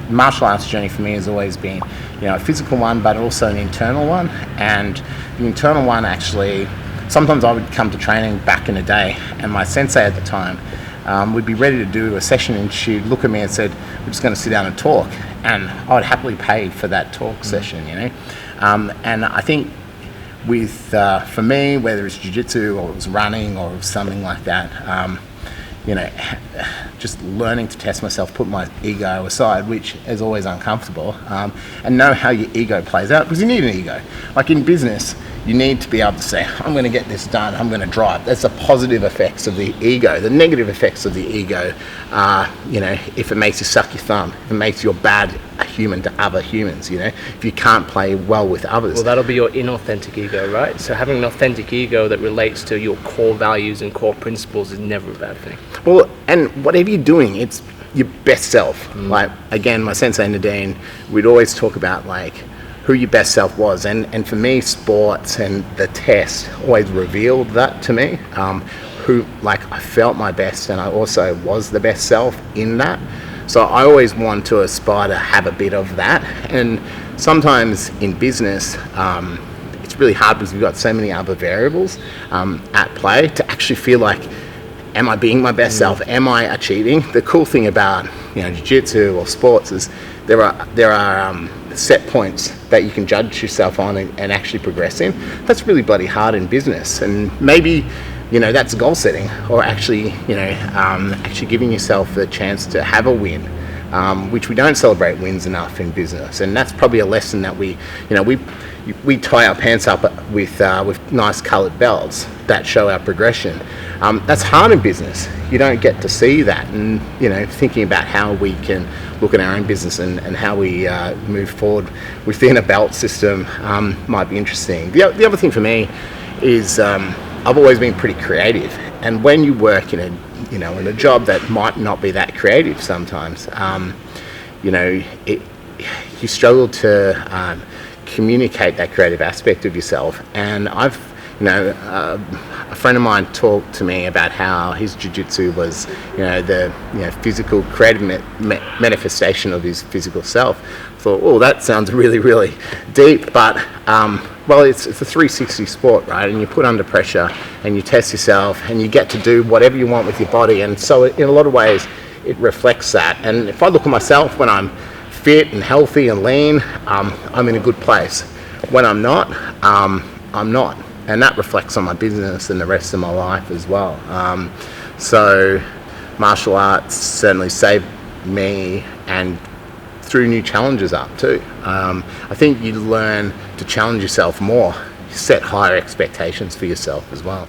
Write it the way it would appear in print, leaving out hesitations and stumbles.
Martial arts journey for me has always been, a physical one, but also an internal one. And the internal one, actually, sometimes I would come to training back in the day, and my sensei at the time would be ready to do a session, and she'd look at me and said, "We're just going to sit down and talk," and I would happily pay for that talk session. And I think for me, whether it's jiu-jitsu or it was running or it was something like that, just learning to test myself, put my ego aside, which is always uncomfortable, and know how your ego plays out, because you need an ego. Like in business, you need to be able to say, "I'm going to get this done, I'm going to drive." That's the positive effects of the ego. The negative effects of the ego are, if it makes you suck your thumb, if it makes you a bad human to other humans, if you can't play well with others. Well, that'll be your inauthentic ego, right? So having an authentic ego that relates to your core values and core principles is never a bad thing. Well, and whatever you're doing, it's your best self. Like, again, my sensei Nadine, we'd always talk about who your best self was, and for me, sports and the test always revealed that to me. I felt my best, and I also was the best self in that. So I always want to aspire to have a bit of that. And sometimes in business, it's really hard because we've got so many other variables at play to actually feel like, am I being my best self? Am I achieving? The cool thing about jiu-jitsu or sports is there are set points that you can judge yourself on and actually progress in. That's really bloody hard in business, and maybe that's goal setting, or actually actually giving yourself the chance to have a win, which we don't celebrate wins enough in business. And that's probably a lesson that we tie our pants up with nice coloured belts that show our progression. That's hard in business. You don't get to see that, and thinking about how we can look at our own business and how we move forward within a belt system might be interesting. The other thing for me is I've always been pretty creative, and when you work in a job that might not be that creative sometimes, you struggle to communicate that creative aspect of yourself. And a friend of mine talked to me about how his jiu-jitsu was, the physical, creative manifestation of his physical self. I thought, oh, that sounds really, really deep, but it's a 360 sport, right? And you put under pressure, and you test yourself, and you get to do whatever you want with your body. And so, in a lot of ways, it reflects that. And if I look at myself when I'm fit and healthy and lean, I'm in a good place. When I'm not, I'm not. And that reflects on my business and the rest of my life as well. So martial arts certainly saved me, and threw new challenges up too. I think you learn to challenge yourself more, set higher expectations for yourself as well.